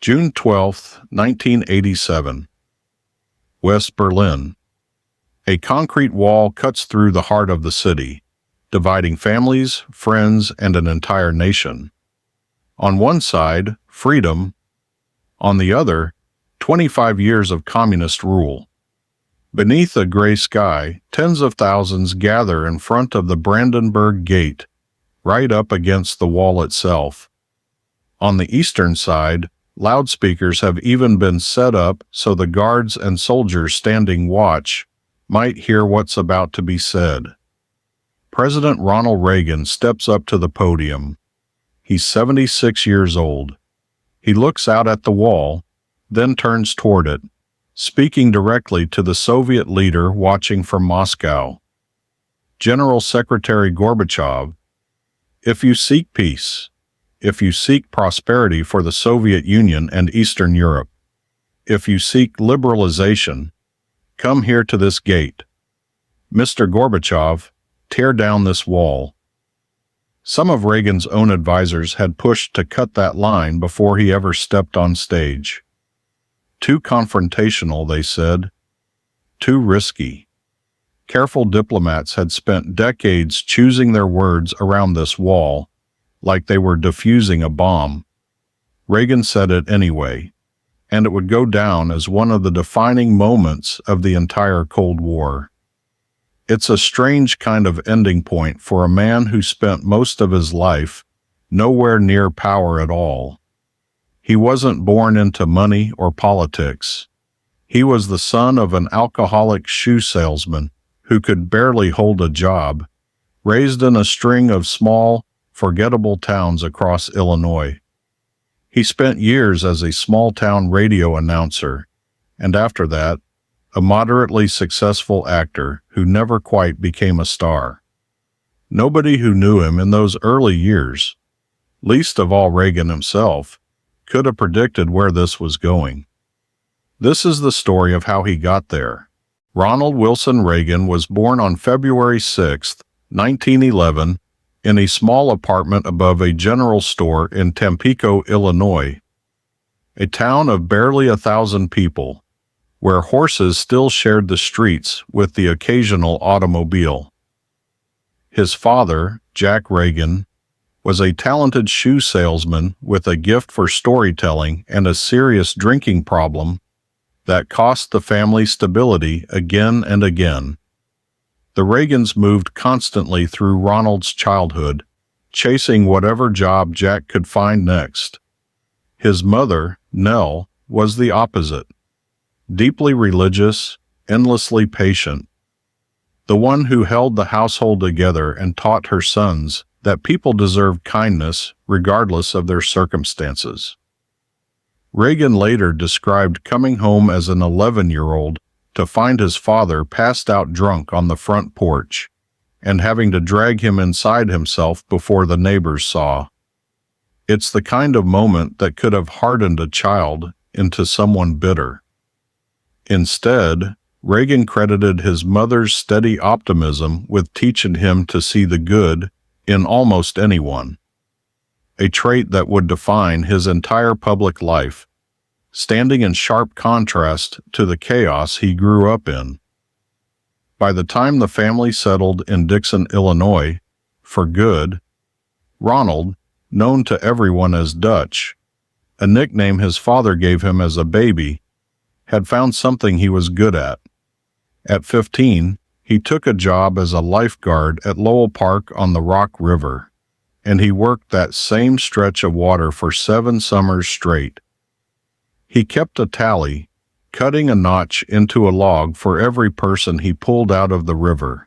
June 12, 1987. West Berlin. A concrete wall cuts through the heart of the city, dividing families, friends, and an entire nation. On one side, freedom. On the other, 25 years of communist rule. Beneath a gray sky, tens of thousands gather in front of the Brandenburg Gate, right up against the wall itself. On the eastern side, loudspeakers have even been set up so the guards and soldiers standing watch might hear what's about to be said. President Ronald Reagan steps up to the podium. He's 76 years old. He looks out at the wall, then turns toward it, speaking directly to the Soviet leader watching from Moscow. General Secretary Gorbachev, if you seek peace, if you seek prosperity for the Soviet Union and Eastern Europe, if you seek liberalization, come here to this gate. Mr. Gorbachev, tear down this wall. Some of Reagan's own advisors had pushed to cut that line before he ever stepped on stage. Too confrontational, they said. Too risky. Careful diplomats had spent decades choosing their words around this wall, like they were defusing a bomb. Reagan said it anyway, and it would go down as one of the defining moments of the entire Cold War. It's a strange kind of ending point for a man who spent most of his life nowhere near power at all. He wasn't born into money or politics. He was the son of an alcoholic shoe salesman who could barely hold a job, raised in a string of small, forgettable towns across Illinois. He spent years as a small-town radio announcer, and after that, a moderately successful actor who never quite became a star. Nobody who knew him in those early years, least of all Reagan himself, could have predicted where this was going. This is the story of how he got there. Ronald Wilson Reagan was born on February 6, 1911, in a small apartment above a general store in Tampico, Illinois, a town of barely 1,000 people, where horses still shared the streets with the occasional automobile. His father, Jack Reagan, was a talented shoe salesman with a gift for storytelling and a serious drinking problem that cost the family stability again and again. The Reagans moved constantly through Ronald's childhood, chasing whatever job Jack could find next. His mother, Nell, was the opposite. Deeply religious, endlessly patient. The one who held the household together and taught her sons that people deserved kindness regardless of their circumstances. Reagan later described coming home as an 11-year-old to find his father passed out drunk on the front porch, and having to drag him inside himself before the neighbors saw. It's the kind of moment that could have hardened a child into someone bitter. Instead, Reagan credited his mother's steady optimism with teaching him to see the good in almost anyone, a trait that would define his entire public life, standing in sharp contrast to the chaos he grew up in. By the time the family settled in Dixon, Illinois, for good, Ronald, known to everyone as Dutch, a nickname his father gave him as a baby, had found something he was good at. At 15, he took a job as a lifeguard at Lowell Park on the Rock River, and he worked that same stretch of water for 7 summers straight. He kept a tally, cutting a notch into a log for every person he pulled out of the river,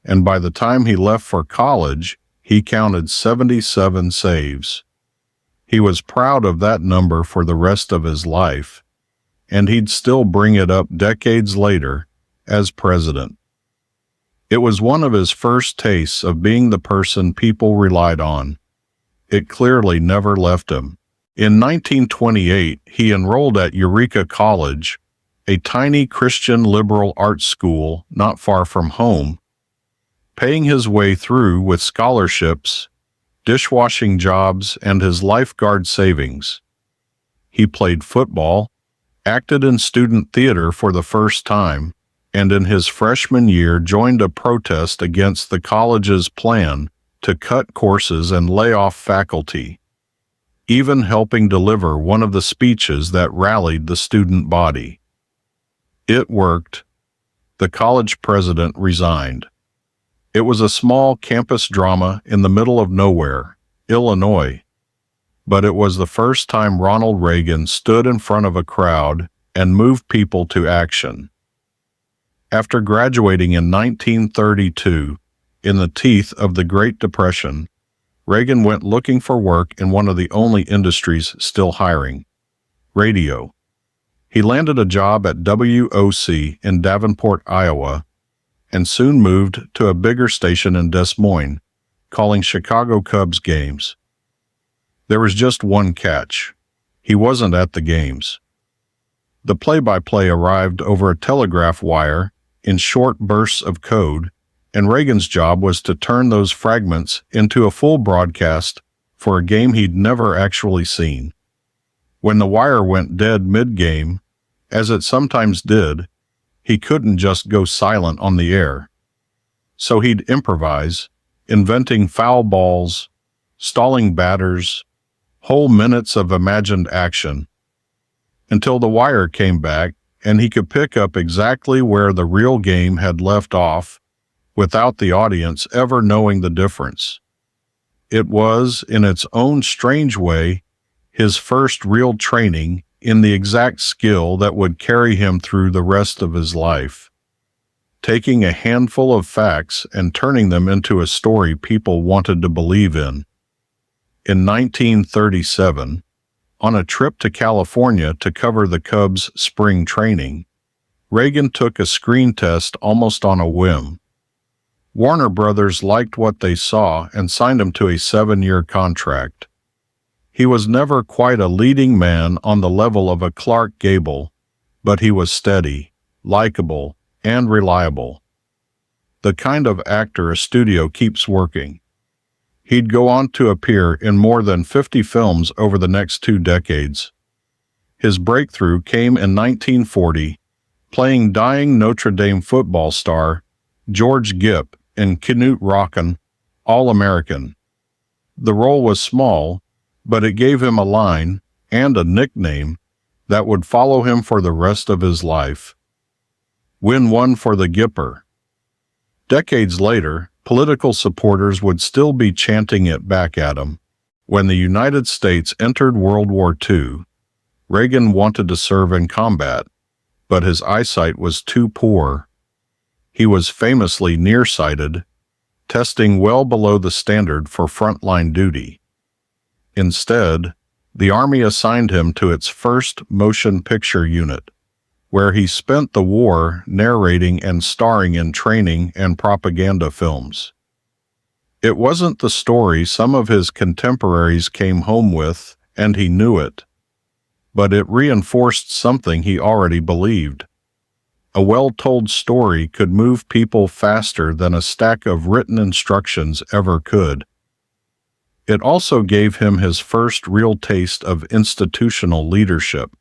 and by the time he left for college, he counted 77 saves. He was proud of that number for the rest of his life, and he'd still bring it up decades later as president. It was one of his first tastes of being the person people relied on. It clearly never left him. In 1928, he enrolled at Eureka College, a tiny Christian liberal arts school not far from home, paying his way through with scholarships, dishwashing jobs, and his lifeguard savings. He played football, acted in student theater for the first time, and in his freshman year joined a protest against the college's plan to cut courses and lay off faculty, even helping deliver one of the speeches that rallied the student body. It worked. The college president resigned. It was a small campus drama in the middle of nowhere, Illinois, but it was the first time Ronald Reagan stood in front of a crowd and moved people to action. After graduating in 1932, in the teeth of the Great Depression, Reagan went looking for work in one of the only industries still hiring, radio. He landed a job at WOC in Davenport, Iowa, and soon moved to a bigger station in Des Moines, calling Chicago Cubs games. There was just one catch. He wasn't at the games. The play-by-play arrived over a telegraph wire in short bursts of code, and Reagan's job was to turn those fragments into a full broadcast for a game he'd never actually seen. When the wire went dead mid-game, as it sometimes did, he couldn't just go silent on the air. So he'd improvise, inventing foul balls, stalling batters, whole minutes of imagined action, until the wire came back and he could pick up exactly where the real game had left off without the audience ever knowing the difference. It was, in its own strange way, his first real training in the exact skill that would carry him through the rest of his life, taking a handful of facts and turning them into a story people wanted to believe in. In 1937, on a trip to California to cover the Cubs' spring training, Reagan took a screen test almost on a whim. Warner Brothers liked what they saw and signed him to a 7-year contract. He was never quite a leading man on the level of a Clark Gable, but he was steady, likable, and reliable. The kind of actor a studio keeps working. He'd go on to appear in more than 50 films over the next 2 decades. His breakthrough came in 1940, playing dying Notre Dame football star George Gipp in Knute Rockne, All-American. The role was small, but it gave him a line and a nickname that would follow him for the rest of his life. Win one for the Gipper. Decades later, political supporters would still be chanting it back at him. When the United States entered World War II, Reagan wanted to serve in combat, but his eyesight was too poor. He was famously nearsighted, testing well below the standard for frontline duty. Instead, the Army assigned him to its 1st Motion Picture Unit, where he spent the war narrating and starring in training and propaganda films. It wasn't the story some of his contemporaries came home with, and he knew it, but it reinforced something he already believed. A well-told story could move people faster than a stack of written instructions ever could. It also gave him his first real taste of institutional leadership.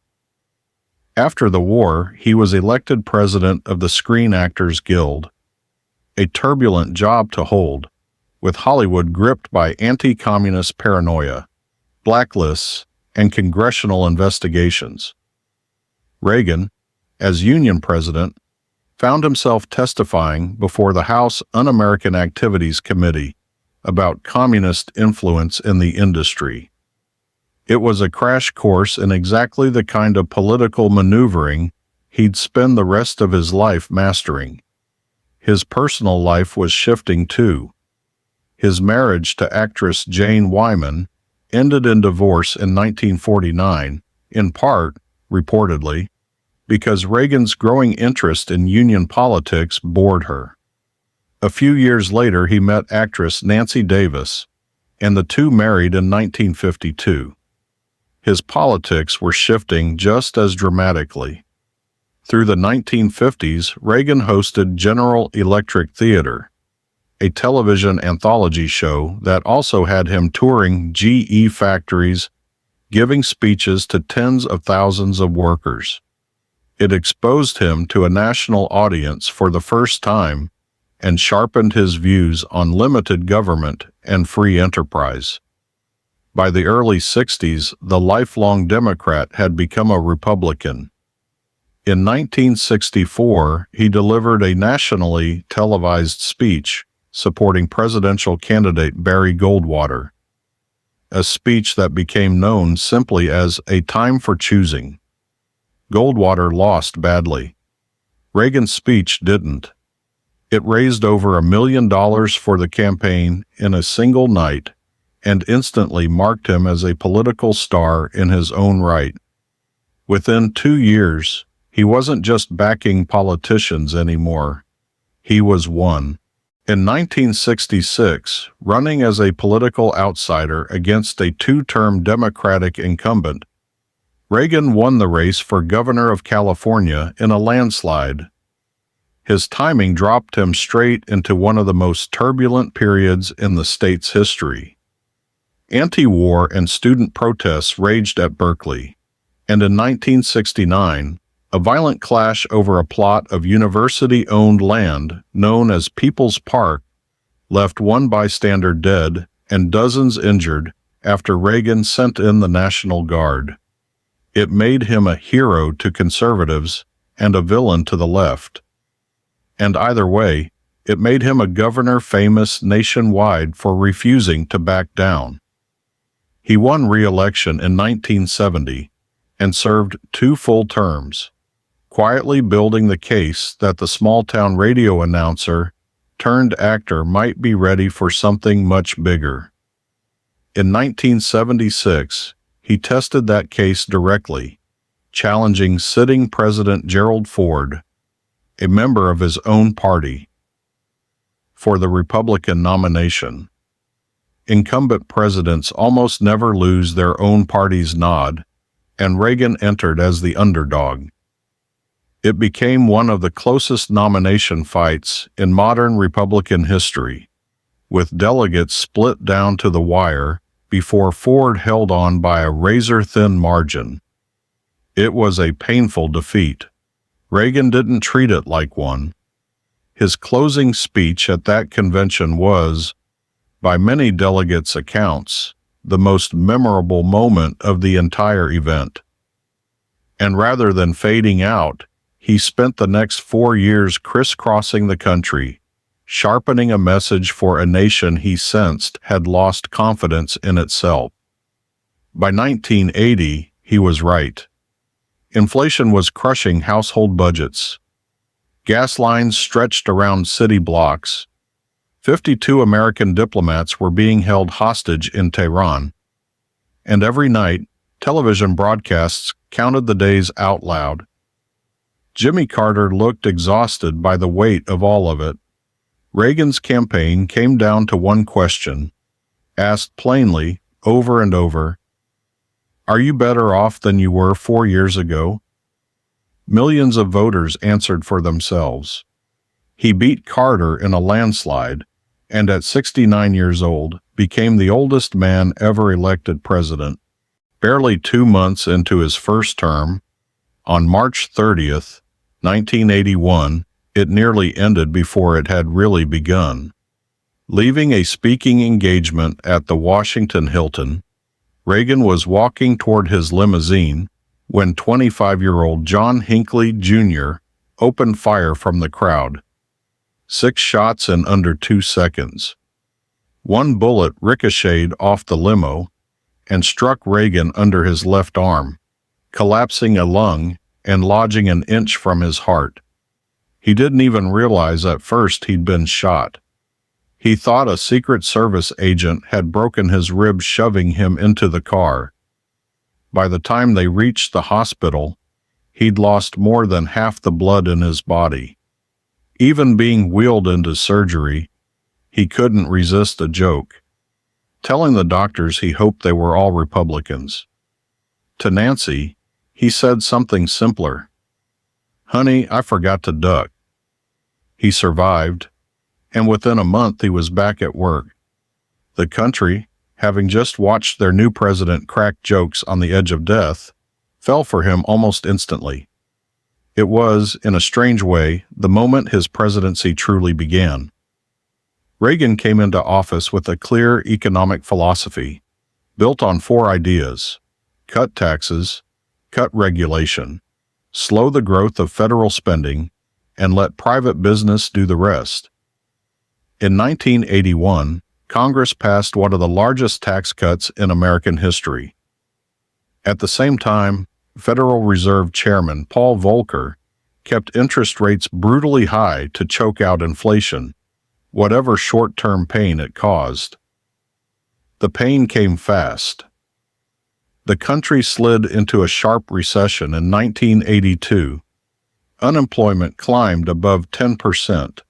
After the war, he was elected president of the Screen Actors Guild, a turbulent job to hold, with Hollywood gripped by anti-communist paranoia, blacklists, and congressional investigations. Reagan, as Union president, found himself testifying before the House Un-American Activities Committee about communist influence in the industry. It was a crash course in exactly the kind of political maneuvering he'd spend the rest of his life mastering. His personal life was shifting too. His marriage to actress Jane Wyman ended in divorce in 1949, in part, reportedly, because Reagan's growing interest in Union politics bored her. A few years later, he met actress Nancy Davis, and the two married in 1952. His politics were shifting just as dramatically. Through the 1950s, Reagan hosted General Electric Theater, a television anthology show that also had him touring GE factories, giving speeches to tens of thousands of workers. It exposed him to a national audience for the first time and sharpened his views on limited government and free enterprise. By the early 60s, the lifelong Democrat had become a Republican. In 1964, he delivered a nationally televised speech supporting presidential candidate Barry Goldwater, a speech that became known simply as A Time for Choosing. Goldwater lost badly. Reagan's speech didn't. It raised over $1 million for the campaign in a single night and instantly marked him as a political star in his own right. Within 2 years, he wasn't just backing politicians anymore. He was one. In 1966, running as a political outsider against a two-term Democratic incumbent, Reagan won the race for governor of California in a landslide. His timing dropped him straight into one of the most turbulent periods in the state's history. Anti-war and student protests raged at Berkeley, and in 1969, a violent clash over a plot of university-owned land known as People's Park left one bystander dead and dozens injured after Reagan sent in the National Guard. It made him a hero to conservatives and a villain to the left. And either way, it made him a governor famous nationwide for refusing to back down. He won re-election in 1970 and served 2 full terms, quietly building the case that the small-town radio announcer turned actor might be ready for something much bigger. In 1976, he tested that case directly, challenging sitting President Gerald Ford, a member of his own party, for the Republican nomination. Incumbent presidents almost never lose their own party's nod, and Reagan entered as the underdog. It became one of the closest nomination fights in modern Republican history, with delegates split down to the wire before Ford held on by a razor-thin margin. It was a painful defeat. Reagan didn't treat it like one. His closing speech at that convention was, by many delegates' accounts, the most memorable moment of the entire event. And rather than fading out, he spent the next 4 years crisscrossing the country, sharpening a message for a nation he sensed had lost confidence in itself. By 1980, he was right. Inflation was crushing household budgets. Gas lines stretched around city blocks. 52 American diplomats were being held hostage in Tehran. And every night, television broadcasts counted the days out loud. Jimmy Carter looked exhausted by the weight of all of it. Reagan's campaign came down to one question, asked plainly, over and over: "Are you better off than you were 4 years ago?" Millions of voters answered for themselves. He beat Carter in a landslide, and at 69 years old, became the oldest man ever elected president. Barely 2 months into his first term, on March 30th, 1981, it nearly ended before it had really begun. Leaving a speaking engagement at the Washington Hilton, Reagan was walking toward his limousine when 25-year-old John Hinckley Jr. opened fire from the crowd. 6 shots in under 2 seconds. One bullet ricocheted off the limo and struck Reagan under his left arm, collapsing a lung and lodging an inch from his heart. He didn't even realize at first he'd been shot. He thought a Secret Service agent had broken his ribs shoving him into the car. By the time they reached the hospital, he'd lost more than half the blood in his body. Even being wheeled into surgery, he couldn't resist a joke, telling the doctors he hoped they were all Republicans. To Nancy, he said something simpler: "Honey, I forgot to duck." He survived, and within a month he was back at work. The country, having just watched their new president crack jokes on the edge of death, fell for him almost instantly. It was, in a strange way, the moment his presidency truly began. Reagan came into office with a clear economic philosophy, built on 4 ideas: cut taxes, cut regulation, slow the growth of federal spending, and let private business do the rest. In 1981, Congress passed one of the largest tax cuts in American history. At the same time, Federal Reserve Chairman Paul Volcker kept interest rates brutally high to choke out inflation, whatever short-term pain it caused. The pain came fast. The country slid into a sharp recession in 1982. Unemployment climbed above 10%,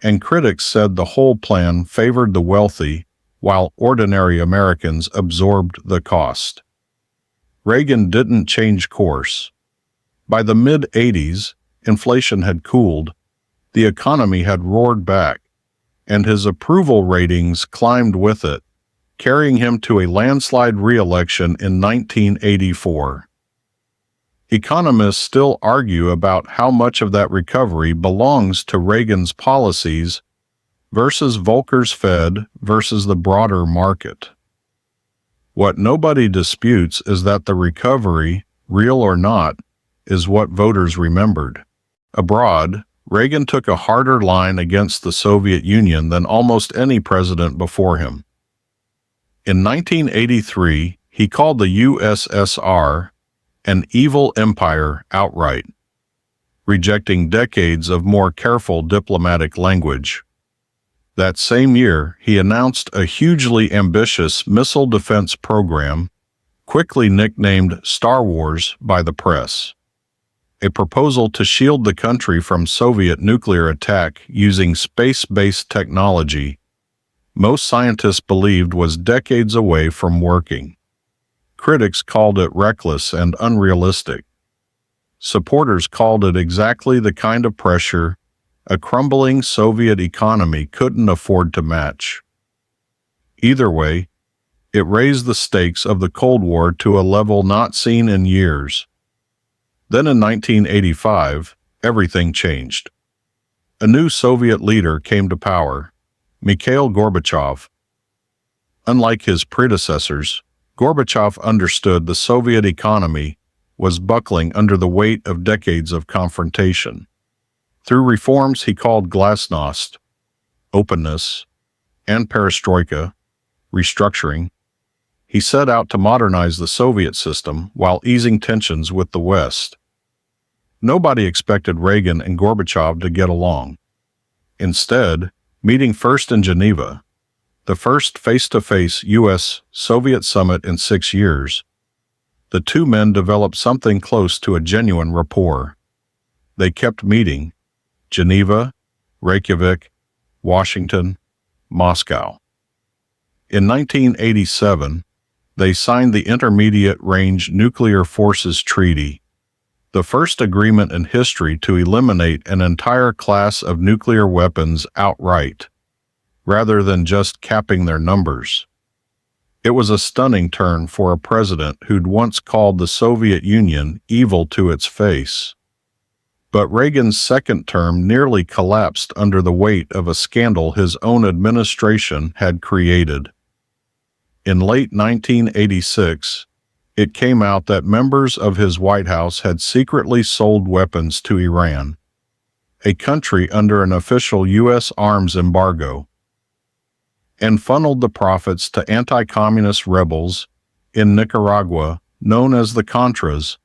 and critics said the whole plan favored the wealthy while ordinary Americans absorbed the cost. Reagan didn't change course. By the mid-'80s, inflation had cooled, the economy had roared back, and his approval ratings climbed with it, carrying him to a landslide re-election in 1984. Economists still argue about how much of that recovery belongs to Reagan's policies versus Volcker's Fed versus the broader market. What nobody disputes is that the recovery, real or not, is what voters remembered. Abroad, Reagan took a harder line against the Soviet Union than almost any president before him. In 1983, he called the USSR an evil empire outright, rejecting decades of more careful diplomatic language. That same year, he announced a hugely ambitious missile defense program, quickly nicknamed Star Wars by the press, a proposal to shield the country from Soviet nuclear attack using space-based technology most scientists believed was decades away from working. Critics called it reckless and unrealistic. Supporters called it exactly the kind of pressure a crumbling Soviet economy couldn't afford to match. Either way, it raised the stakes of the Cold War to a level not seen in years. Then in 1985, everything changed. A new Soviet leader came to power, Mikhail Gorbachev. Unlike his predecessors, Gorbachev understood the Soviet economy was buckling under the weight of decades of confrontation. Through reforms he called glasnost, openness, and perestroika, restructuring, he set out to modernize the Soviet system while easing tensions with the West. Nobody expected Reagan and Gorbachev to get along. Instead, meeting first in Geneva, the first face-to-face U.S.-Soviet summit in 6 years, the two men developed something close to a genuine rapport. They kept meeting: Geneva, Reykjavik, Washington, Moscow. In 1987, they signed the Intermediate Range Nuclear Forces Treaty, the first agreement in history to eliminate an entire class of nuclear weapons outright, rather than just capping their numbers. It was a stunning turn for a president who'd once called the Soviet Union evil to its face. But Reagan's second term nearly collapsed under the weight of a scandal his own administration had created. In late 1986, it came out that members of his White House had secretly sold weapons to Iran, a country under an official U.S. arms embargo, and funneled the profits to anti-communist rebels in Nicaragua known as the Contras,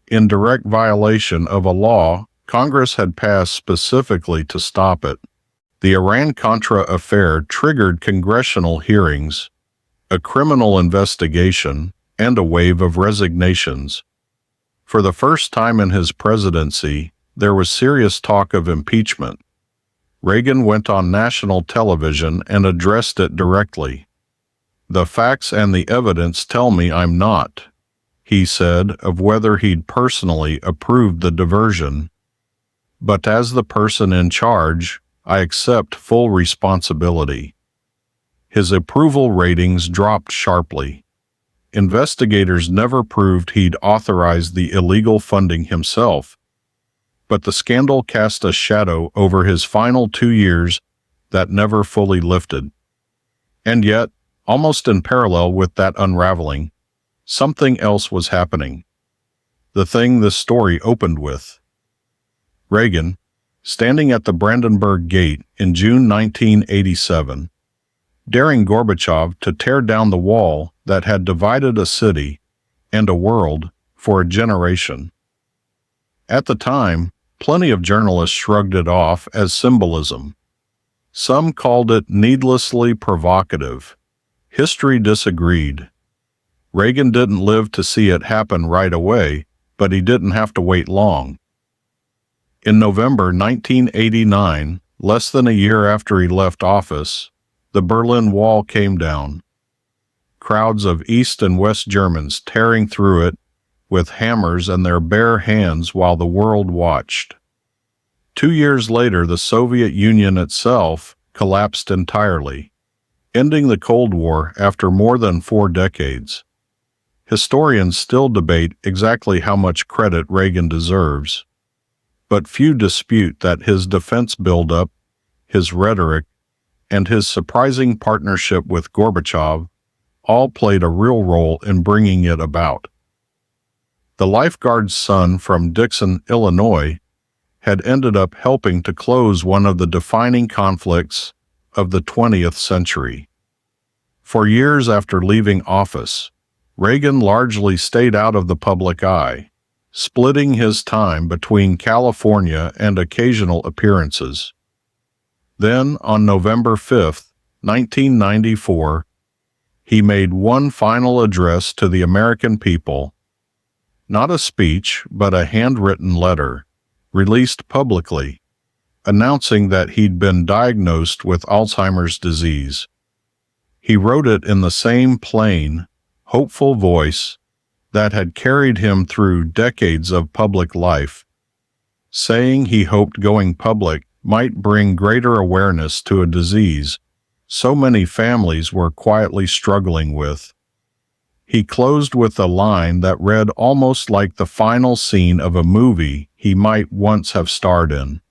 in direct violation of a law Congress had passed specifically to stop it. The Iran-Contra affair triggered congressional hearings, a criminal investigation, and a wave of resignations. For the first time in his presidency, there was serious talk of impeachment. Reagan went on national television and addressed it directly. "The facts and the evidence tell me I'm not," he said of whether he'd personally approved the diversion. "But as the person in charge, I accept full responsibility." His approval ratings dropped sharply. Investigators never proved he'd authorized the illegal funding himself, but the scandal cast a shadow over his final 2 years that never fully lifted. And yet, almost in parallel with that unraveling, something else was happening. The thing this story opened with. Reagan, standing at the Brandenburg Gate in June 1987, daring Gorbachev to tear down the wall that had divided a city and a world for a generation. At the time, plenty of journalists shrugged it off as symbolism. Some called it needlessly provocative. History disagreed. Reagan didn't live to see it happen right away, but he didn't have to wait long. In November 1989, less than a year after he left office, the Berlin Wall came down. Crowds of East and West Germans tearing through it with hammers in their bare hands while the world watched. 2 years later, the Soviet Union itself collapsed entirely, ending the Cold War after more than 4 decades. Historians still debate exactly how much credit Reagan deserves, but few dispute that his defense buildup, his rhetoric, and his surprising partnership with Gorbachev all played a real role in bringing it about. The lifeguard's son from Dixon, Illinois, had ended up helping to close one of the defining conflicts of the 20th century. For years after leaving office, Reagan largely stayed out of the public eye, splitting his time between California and occasional appearances. Then, on November 5, 1994, he made one final address to the American people, not a speech, but a handwritten letter, released publicly, announcing that he'd been diagnosed with Alzheimer's disease. He wrote it in the same plain, hopeful voice that had carried him through decades of public life, saying he hoped going public might bring greater awareness to a disease so many families were quietly struggling with. He closed with a line that read almost like the final scene of a movie he might once have starred in,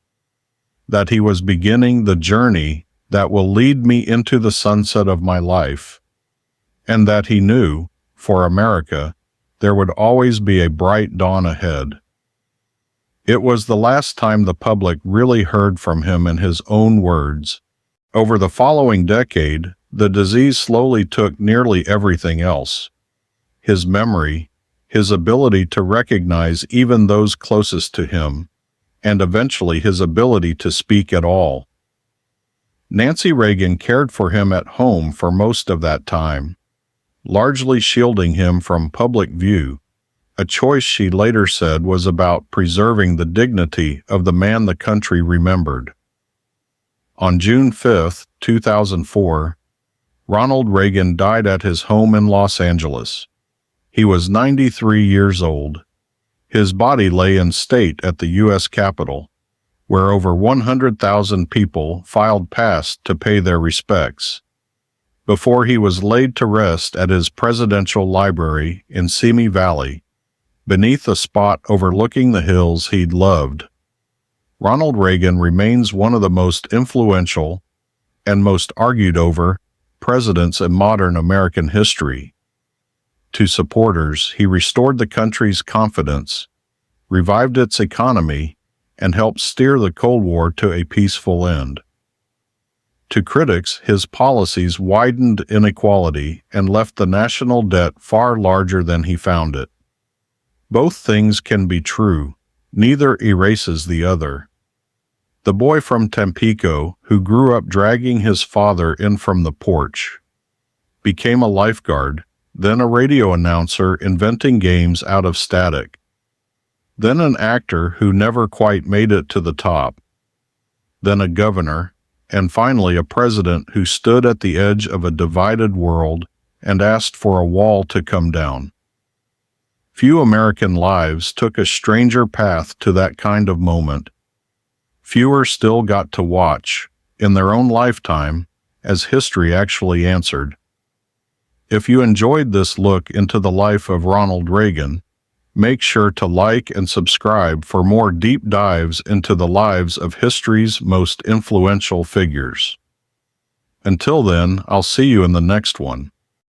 that he was beginning the journey that will lead me into the sunset of my life, and that he knew, for America, there would always be a bright dawn ahead. It was the last time the public really heard from him in his own words. Over the following decade, the disease slowly took nearly everything else. His memory, his ability to recognize even those closest to him, and eventually his ability to speak at all. Nancy Reagan cared for him at home for most of that time, largely shielding him from public view, a choice she later said was about preserving the dignity of the man the country remembered. On June 5, 2004, Ronald Reagan died at his home in Los Angeles. He was 93 years old. His body lay in state at the U.S. Capitol, where over 100,000 people filed past to pay their respects, before he was laid to rest at his presidential library in Simi Valley, beneath a spot overlooking the hills he'd loved. Ronald Reagan remains one of the most influential and most argued over presidents in modern American history. To supporters, he restored the country's confidence, revived its economy, and helped steer the Cold War to a peaceful end. To critics, his policies widened inequality and left the national debt far larger than he found it. Both things can be true. Neither erases the other. The boy from Tampico, who grew up dragging his father in from the porch, became a lifeguard, then a radio announcer inventing games out of static, then an actor who never quite made it to the top, then a governor, and finally a president who stood at the edge of a divided world and asked for a wall to come down. Few American lives took a stranger path to that kind of moment. Fewer still got to watch, in their own lifetime, as history actually answered. If you enjoyed this look into the life of Ronald Reagan, make sure to like and subscribe for more deep dives into the lives of history's most influential figures. Until then, I'll see you in the next one.